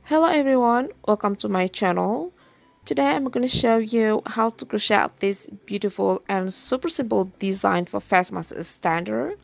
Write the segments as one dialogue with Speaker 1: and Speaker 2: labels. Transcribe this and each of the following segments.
Speaker 1: Hello everyone, welcome to my channel. Today I'm going to show you how to crochet out this beautiful and super simple design for Fast Master Standard.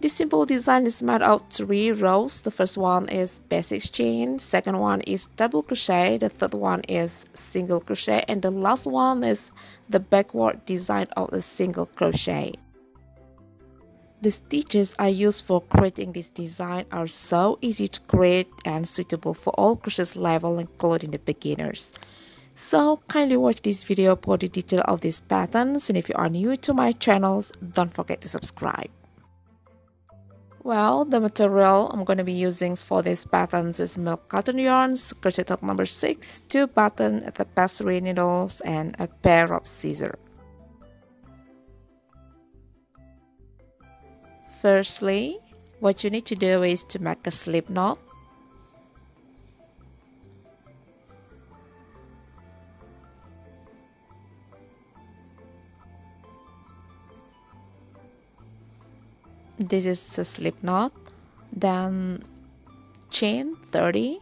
Speaker 1: This simple design is made of 3 rows. The first one is basic chain, second one is double crochet, the third one is single crochet, and the last one is the backward design of the single crochet. The stitches I use for creating this design are so easy to create and suitable for all crochet level, including the beginners. So kindly watch this video for the detail of these patterns, and if you are new to my channel, don't forget to subscribe. Well, the material I'm going to be using for these patterns is milk cotton yarns, crochet hook number 6, 2 button, the tapestry needles, and a pair of scissors. Firstly, what you need to do is to make a slip knot. This is the slip knot. Then chain 30.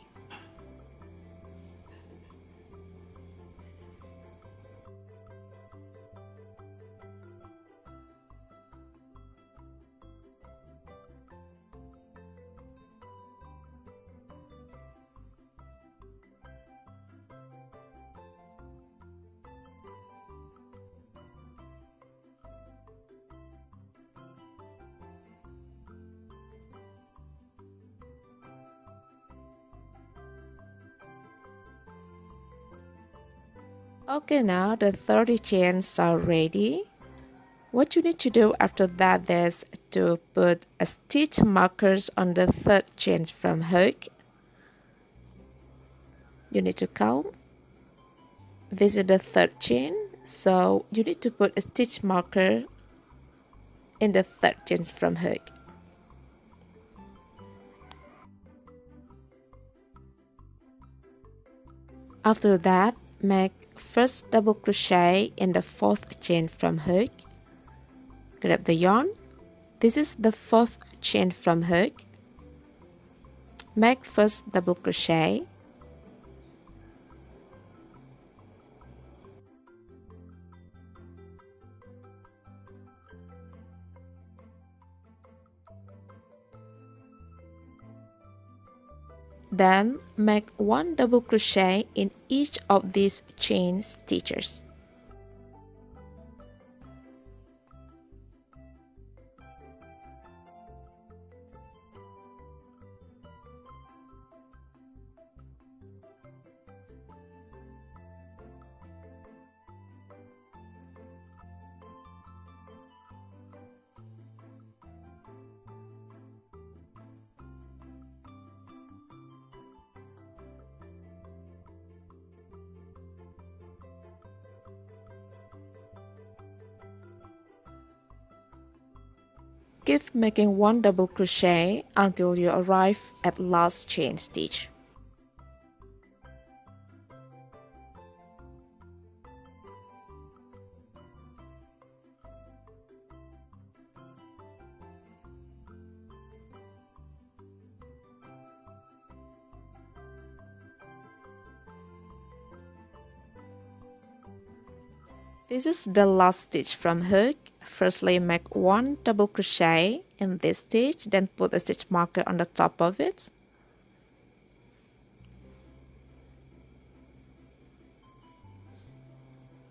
Speaker 1: Okay, now the 30 chains are ready. What you need to do after that is to put a stitch markers on the 3rd chain from hook. You need to count. This is the 3rd chain, so you need to put a stitch marker in the 3rd chain from hook. After that, make first double crochet in the 4th chain from hook. Grab the yarn. This is the 4th chain from hook. Make first double crochet. Then make 1 double crochet in each of these chain stitches. Keep making 1 double crochet until you arrive at last chain stitch. This is the last stitch from hook. Firstly, make 1 double crochet in this stitch, then put a stitch marker on the top of it.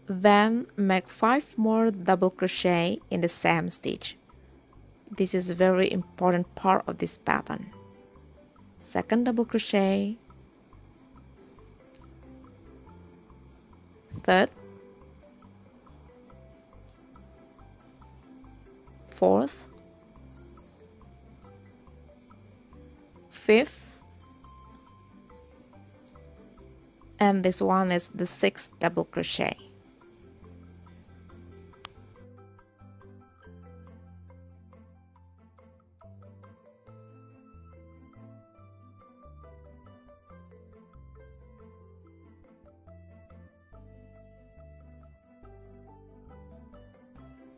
Speaker 1: Then make 5 more double crochet in the same stitch. This is a very important part of this pattern. Second double crochet, third, fourth, fifth, and this one is the 6th double crochet.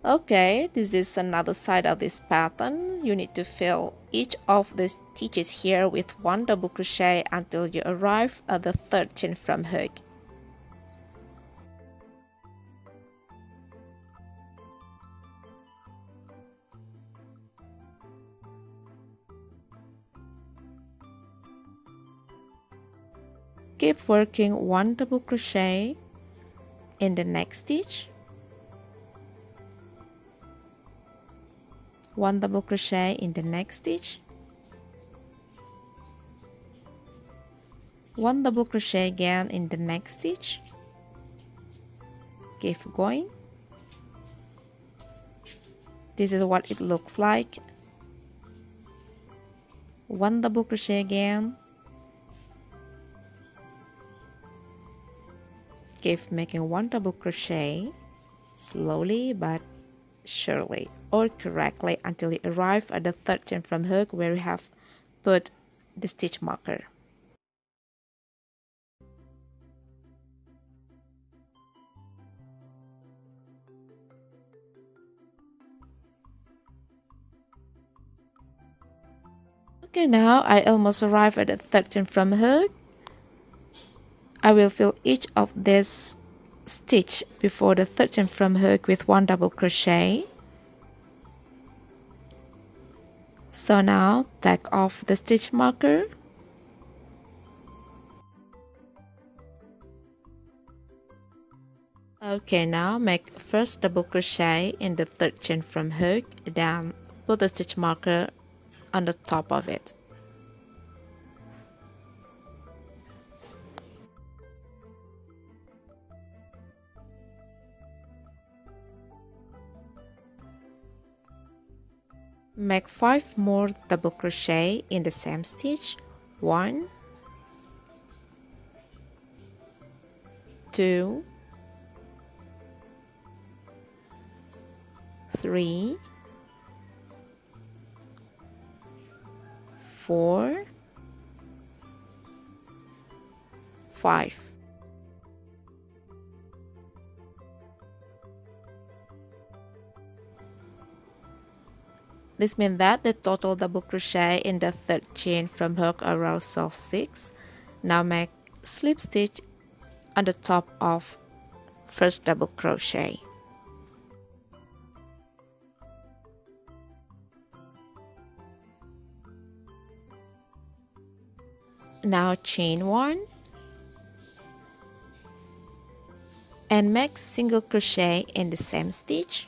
Speaker 1: Okay, this is another side of this pattern. You need to fill each of the stitches here with one double crochet until you arrive at the third chain from hook. Keep working one double crochet in the next stitch, one double crochet in the next stitch, one double crochet again in the next stitch. Keep going. This is what it looks like. One double crochet again. Keep making one double crochet slowly but surely or correctly until you arrive at the third chain from hook where you have put the stitch marker. Okay, now I almost arrived at the third chain from hook. I will fill each of this stitch before the third chain from hook with one double crochet. So now take off the stitch marker. Okay, now make first double crochet in the third chain from hook, then put the stitch marker on the top of it. Make 5 more double crochet in the same stitch. 1, 2, 3, 4, 5. This means that the total double crochet in the third chain from hook are also 6. Now make slip stitch on the top of first double crochet. Now chain 1 and make single crochet in the same stitch.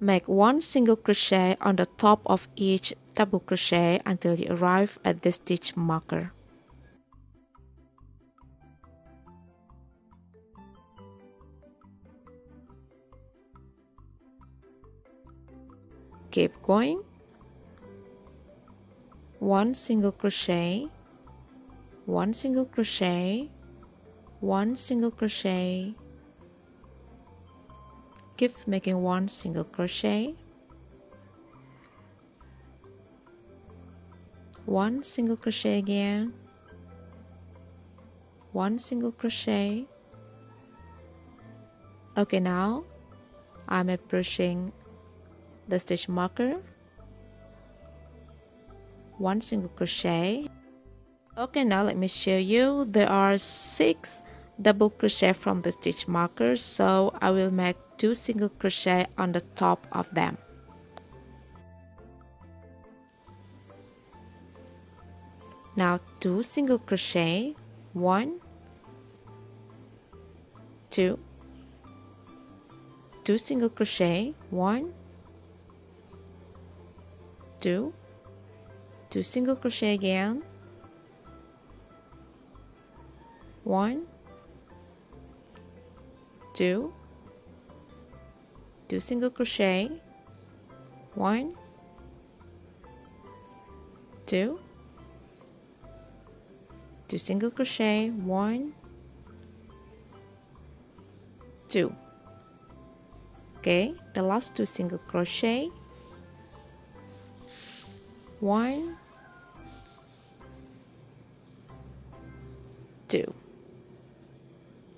Speaker 1: Make 1 single crochet on the top of each double crochet until you arrive at the stitch marker. Keep going. 1 single crochet, 1 single crochet, 1 single crochet. Keep making 1 single crochet, 1 single crochet again, 1 single crochet. Okay, now I'm approaching the stitch marker, 1 single crochet. Okay, now let me show you. There are 6 double crochet from the stitch marker, so I will make 2 single crochet on the top of them. Now 2 single crochet, 1, 2, 2 single crochet, 1, 2, 2 single crochet again, 1, 2, 2 single crochet, 1, 2, 2 single crochet, 1, 2. Okay, the last 2 single crochet, 1, 2.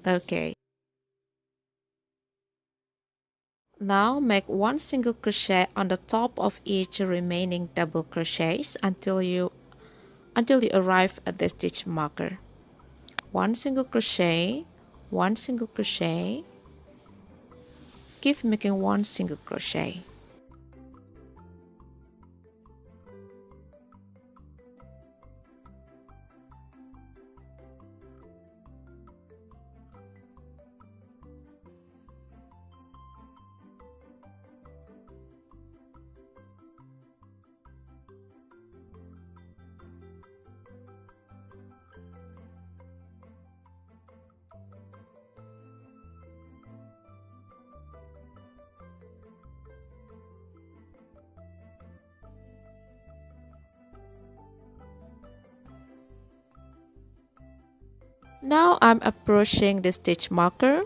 Speaker 1: Okay. Now make 1 single crochet on the top of each remaining double crochets until you arrive at the stitch marker. 1 single crochet, 1 single crochet. Keep making 1 single crochet. Now I'm approaching the stitch marker.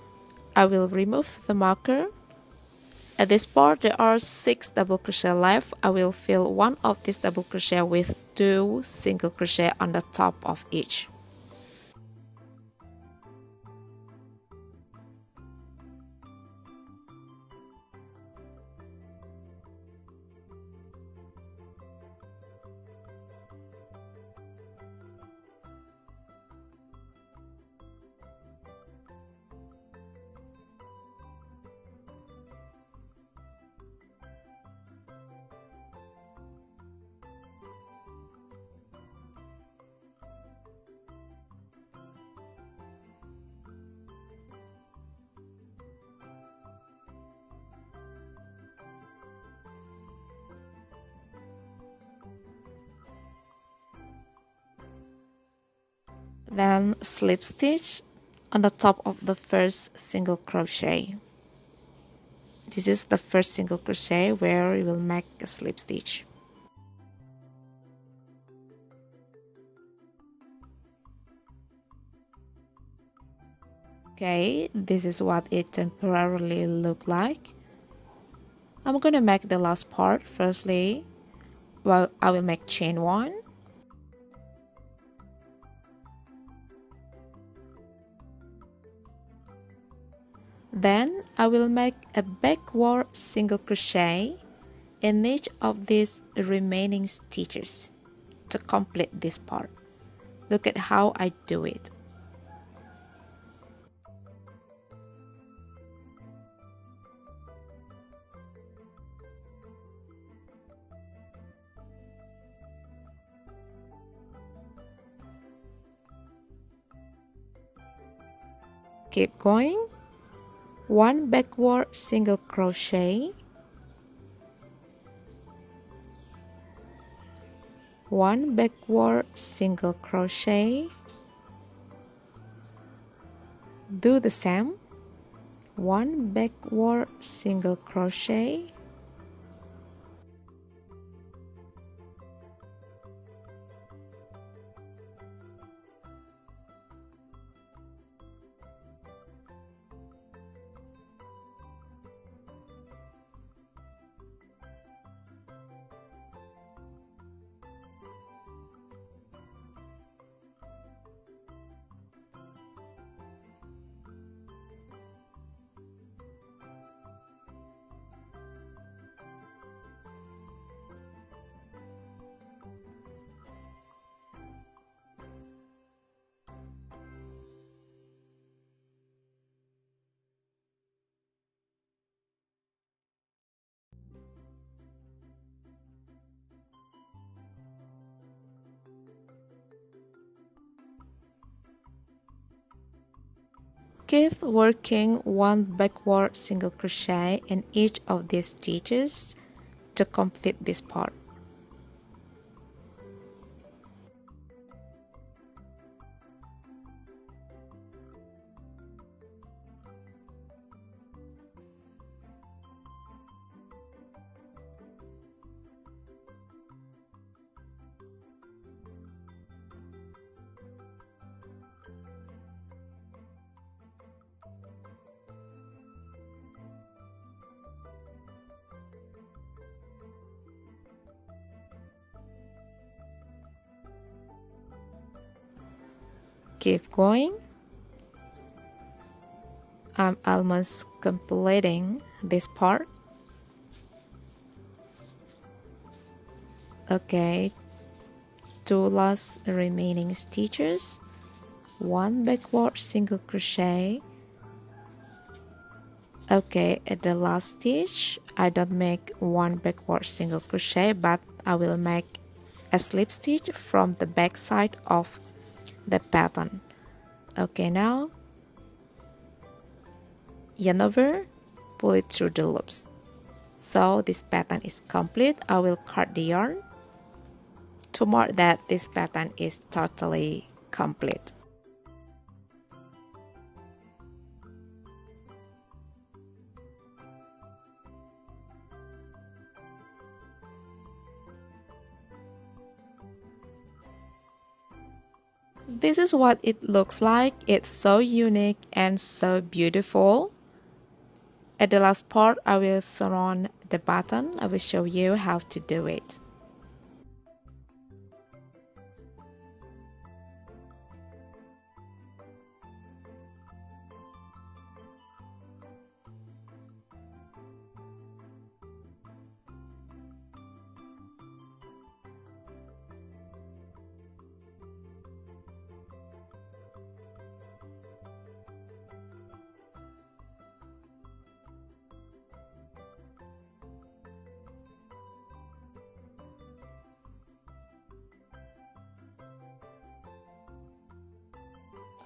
Speaker 1: I will remove the marker. At this part there are 6 double crochet left. I will fill one of these double crochet with 2 single crochet on the top of each. Then slip stitch on the top of the first single crochet. This is the first single crochet where you will make a slip stitch. Okay, this is what it temporarily looked like. I'm gonna make the last part. Firstly, well, I will make chain 1. Then I will make a backward single crochet in each of these remaining stitches to complete this part. Look at how I do it. Keep going. 1 backward single crochet, 1 backward single crochet, do the same, 1 backward single crochet, keep working 1 backward single crochet in each of these stitches to complete this part. keep going. I'm almost completing this part. Okay, 2 last remaining stitches, 1 backward single crochet. Okay, at the last stitch I don't make 1 backward single crochet, but I will make a slip stitch from the back side of the pattern. Okay, now yarn over, pull it through the loops. So this pattern is complete. I will cut the yarn to mark that this pattern is totally complete. This is what it looks like. It's so unique and so beautiful. At the last part, I will surround the button. I will show you how to do it.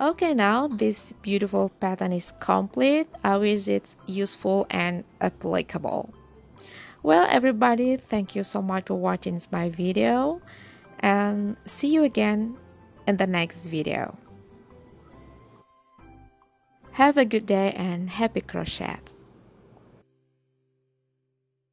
Speaker 1: Okay, now this beautiful pattern is complete. I wish it's useful and applicable. Well, everybody, thank you so much for watching my video, and see you again in the next video. Have a good day and happy crochet!